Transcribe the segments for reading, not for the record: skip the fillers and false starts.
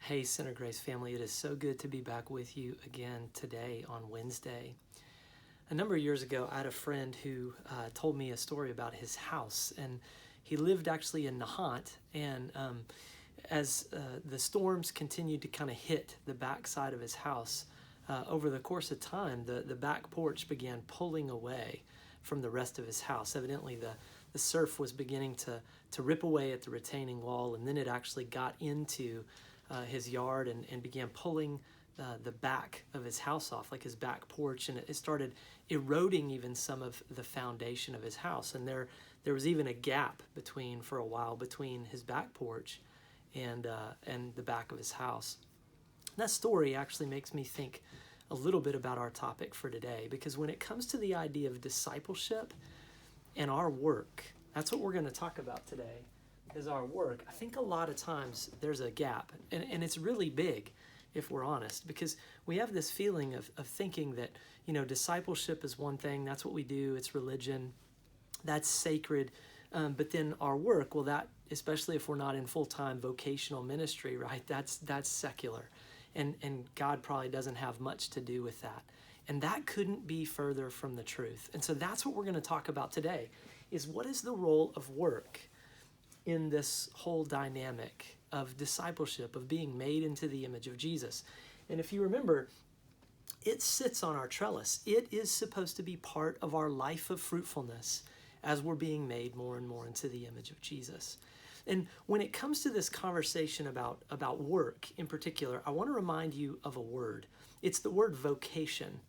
Hey, Center Grace family, it is so good to be back with you again today on Wednesday. A number of years ago, I had a friend who told me a story about his house, and he lived actually in Nahant, and as the storms continued to kind of hit the backside of his house, over the course of time, the back porch began pulling away from the rest of his house. Evidently, the surf was beginning to rip away at the retaining wall, and then it actually got into his yard and began pulling the back of his house off, like his back porch, and it started eroding even some of the foundation of his house. And there was even a gap for a while between his back porch and the back of his house. And that story actually makes me think a little bit about our topic for today, because when it comes to the idea of discipleship and our work, that's what we're going to talk about today, is our work. I think a lot of times there's a gap, and it's really big if we're honest, because we have this feeling of thinking that, discipleship is one thing, that's what we do, it's religion, that's sacred, but then our work, well, that, especially if we're not in full-time vocational ministry, right, that's secular, and God probably doesn't have much to do with that. And that couldn't be further from the truth. And so that's what we're going to talk about today, is what is the role of work in this whole dynamic of discipleship, of being made into the image of Jesus. And if you remember, it sits on our trellis. It is supposed to be part of our life of fruitfulness as we're being made more and more into the image of Jesus. And when it comes to this conversation about work in particular, I want to remind you of a word. It's the word vocation.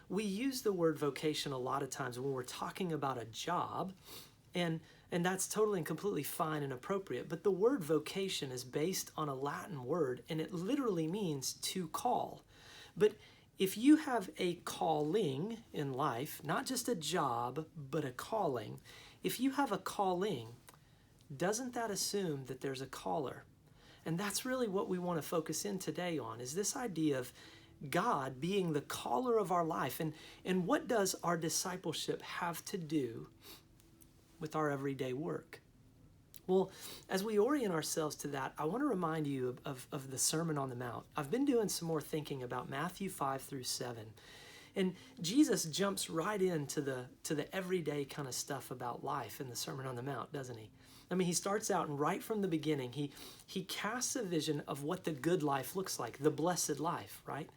We use the word vocation a lot of times when we're talking about a job, and that's totally and completely fine and appropriate. But the word vocation is based on a Latin word, and it literally means to call. But if you have a calling in life, not just a job, but a calling, if you have a calling, doesn't that assume that there's a caller? And that's really what we want to focus in today on, is this idea of God being the caller of our life. And what does our discipleship have to do with our everyday work? Well, as we orient ourselves to that, I want to remind you of the Sermon on the Mount. I've been doing some more thinking about Matthew 5 through 7. And Jesus jumps right into the everyday kind of stuff about life in the Sermon on the Mount, doesn't he? I mean, he starts out, and right from the beginning, he casts a vision of what the good life looks like, the blessed life, right?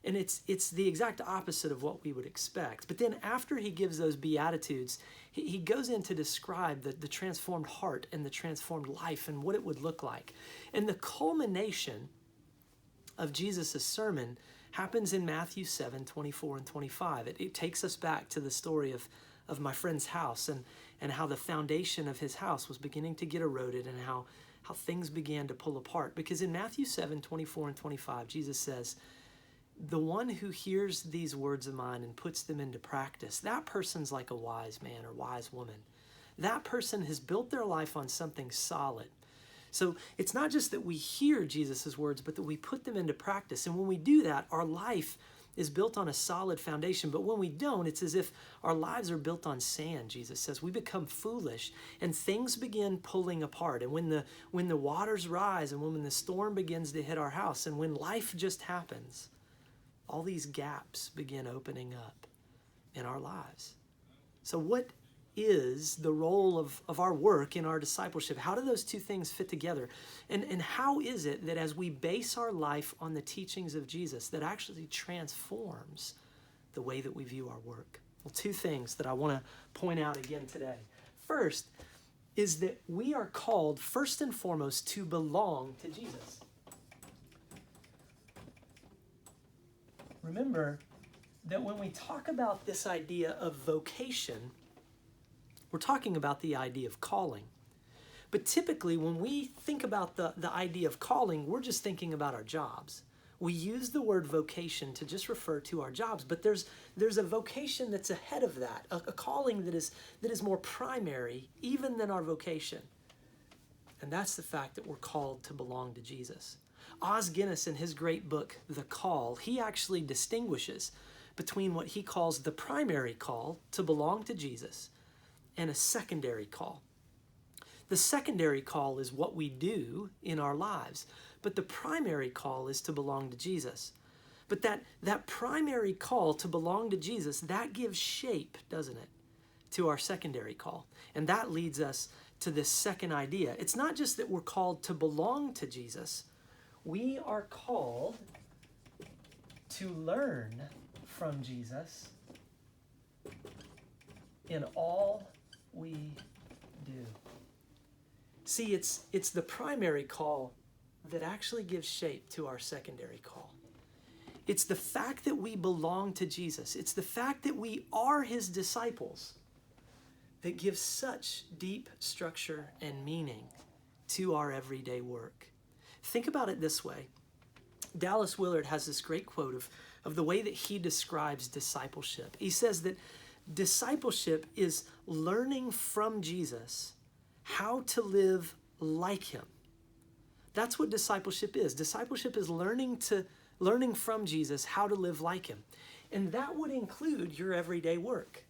And it's the exact opposite of what we would expect. But then after he gives those Beatitudes, he goes in to describe the transformed heart and the transformed life and what it would look like. And the culmination of Jesus' sermon happens in Matthew 7, 24 and 25. It takes us back to the story of my friend's house and how the foundation of his house was beginning to get eroded, and how things began to pull apart. Because in Matthew 7, 24 and 25, Jesus says, "The one who hears these words of mine and puts them into practice, that person's like a wise man or wise woman. That person has built their life on something solid." So it's not just that we hear Jesus' words, but that we put them into practice. And when we do that, our life is built on a solid foundation. But when we don't, it's as if our lives are built on sand, Jesus says. We become foolish, and things begin pulling apart. And when the waters rise, and when the storm begins to hit our house, and when life just happens, all these gaps begin opening up in our lives. So what is the role of our work in our discipleship? How do those two things fit together? And how is it that as we base our life on the teachings of Jesus, that actually transforms the way that we view our work? Well, two things that I want to point out again today. First is that we are called first and foremost to belong to Jesus. Remember that when we talk about this idea of vocation, we're talking about the idea of calling. But typically, when we think about the idea of calling, we're just thinking about our jobs. We use the word vocation to just refer to our jobs, but there's a vocation that's ahead of that, a calling that is more primary even than our vocation. And that's the fact that we're called to belong to Jesus. Os Guinness, in his great book, The Call, he actually distinguishes between what he calls the primary call to belong to Jesus and a secondary call. The secondary call is what we do in our lives. but the primary call is to belong to Jesus. But that primary call to belong to Jesus, that gives shape, doesn't it, to our secondary call. And that leads us to this second idea. It's not just that we're called to belong to Jesus. We are called to learn from Jesus in all we do. See, it's the primary call that actually gives shape to our secondary call. It's the fact that we belong to Jesus. It's the fact that we are his disciples that gives such deep structure and meaning to our everyday work. Think about it this way. Dallas Willard has this great quote of the way that he describes discipleship. He says that discipleship is learning from Jesus how to live like him. That's what discipleship is. Discipleship is learning from Jesus how to live like him. And that would include your everyday work.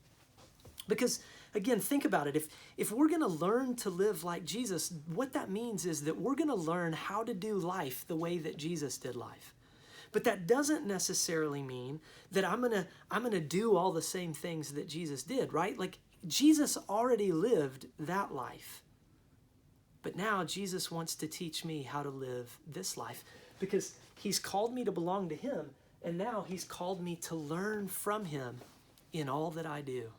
Because again, think about it. If we're going to learn to live like Jesus, what that means is that we're going to learn how to do life the way that Jesus did life. But that doesn't necessarily mean that I'm going to do all the same things that Jesus did, right? Like Jesus already lived that life. But now Jesus wants to teach me how to live this life because he's called me to belong to him, and now he's called me to learn from him in all that I do.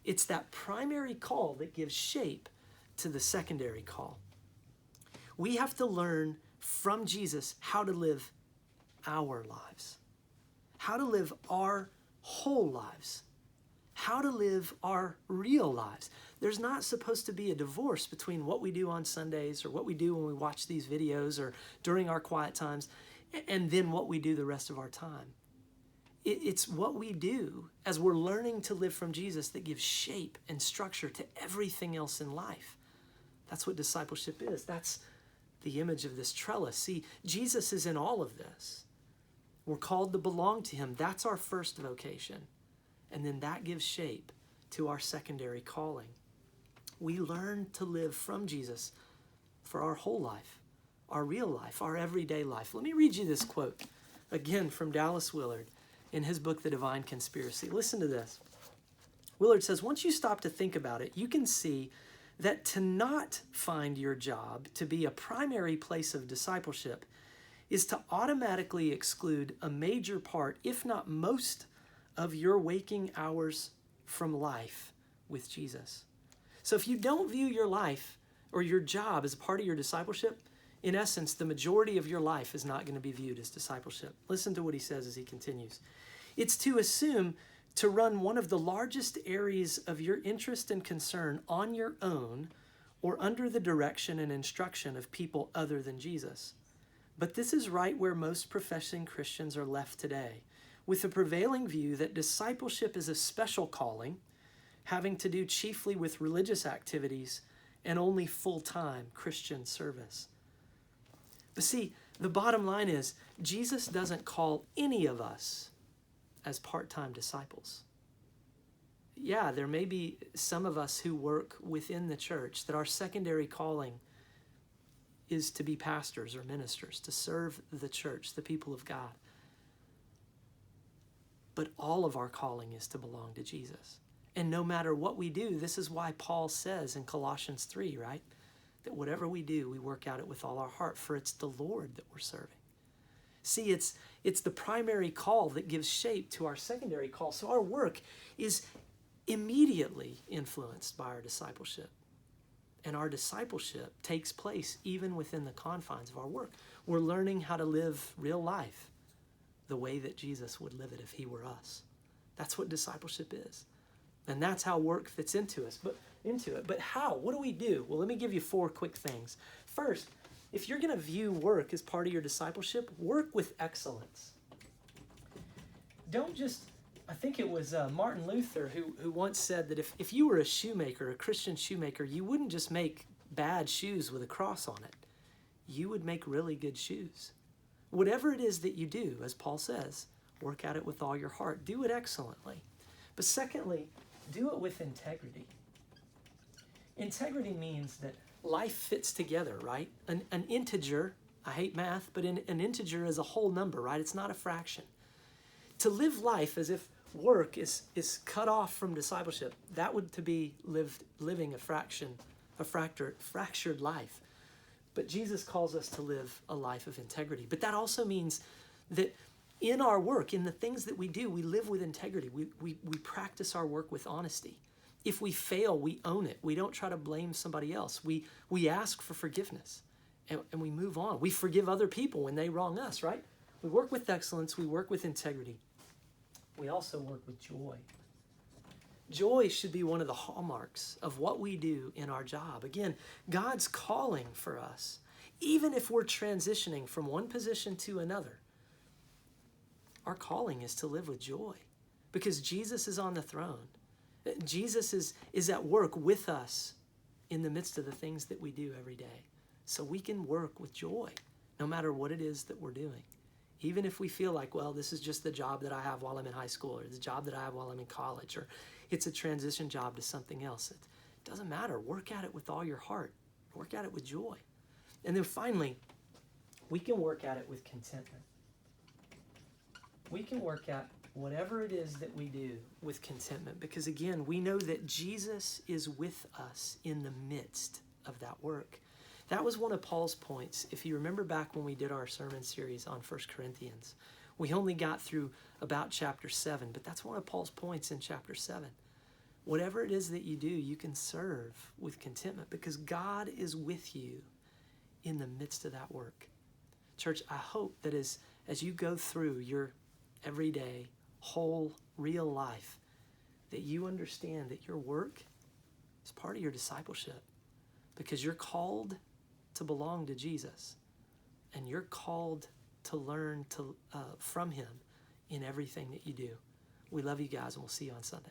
It's that primary call that gives shape to the secondary call. We have to learn from Jesus how to live our lives, how to live our whole lives, how to live our real lives. There's not supposed to be a divorce between what we do on Sundays or what we do when we watch these videos or during our quiet times and then what we do the rest of our time. It's what we do as we're learning to live from Jesus that gives shape and structure to everything else in life. That's what discipleship is. That's the image of this trellis. See, Jesus is in all of this. We're called to belong to him. That's our first vocation. And then that gives shape to our secondary calling. We learn to live from Jesus for our whole life, our real life, our everyday life. Let me read you this quote, again from Dallas Willard in his book, The Divine Conspiracy. Listen to this. Willard says, once you stop to think about it, you can see that to not find your job to be a primary place of discipleship is to automatically exclude a major part, if not most, of your waking hours from life with Jesus. So if you don't view your life or your job as a part of your discipleship, in essence, the majority of your life is not going to be viewed as discipleship. Listen to what he says as he continues. It's to assume to run one of the largest areas of your interest and concern on your own or under the direction and instruction of people other than Jesus. But this is right where most professing Christians are left today, with the prevailing view that discipleship is a special calling, having to do chiefly with religious activities and only full-time Christian service. But see, the bottom line is, Jesus doesn't call any of us as part-time disciples. Yeah, there may be some of us who work within the church that our secondary calling is to be pastors or ministers, to serve the church, the people of God. But all of our calling is to belong to Jesus. And no matter what we do, this is why Paul says in Colossians 3, right? That whatever we do, we work at it with all our heart, for it's the Lord that we're serving. See, it's the primary call that gives shape to our secondary call. So our work is immediately influenced by our discipleship. And our discipleship takes place even within the confines of our work. We're learning how to live real life the way that Jesus would live it if he were us. That's what discipleship is. And that's how work fits into it. But how? What do we do? Well, let me give you 4 quick things. First, if you're going to view work as part of your discipleship, work with excellence. Don't just, I think it was Martin Luther who once said that if you were a shoemaker, a Christian shoemaker, you wouldn't just make bad shoes with a cross on it. You would make really good shoes. Whatever it is that you do, as Paul says, work at it with all your heart. Do it excellently. But secondly, do it with integrity. Integrity means that life fits together, right? An integer, I hate math, but an integer is a whole number, right? It's not a fraction. To live life as if work is cut off from discipleship, that would to be living a fractured life. But Jesus calls us to live a life of integrity. But that also means that in our work, in the things that we do, we live with integrity. We practice our work with honesty. If we fail, we own it. We don't try to blame somebody else. We ask for forgiveness and we move on. We forgive other people when they wrong us, right? We work with excellence. We work with integrity. We also work with joy. Joy should be one of the hallmarks of what we do in our job. Again, God's calling for us, even if we're transitioning from one position to another, our calling is to live with joy because Jesus is on the throne. Jesus is at work with us in the midst of the things that we do every day. So we can work with joy no matter what it is that we're doing. Even if we feel like, well, this is just the job that I have while I'm in high school or the job that I have while I'm in college or it's a transition job to something else. It doesn't matter. Work at it with all your heart. Work at it with joy. And then finally, we can work at it with contentment. We can work at whatever it is that we do with contentment because, again, we know that Jesus is with us in the midst of that work. That was one of Paul's points. If you remember back when we did our sermon series on 1 Corinthians, we only got through about chapter 7, but that's one of Paul's points in chapter 7. Whatever it is that you do, you can serve with contentment because God is with you in the midst of that work. Church, I hope that as you go through your everyday, whole, real life, that you understand that your work is part of your discipleship because you're called to belong to Jesus and you're called to learn from him in everything that you do. We love you guys and we'll see you on Sunday.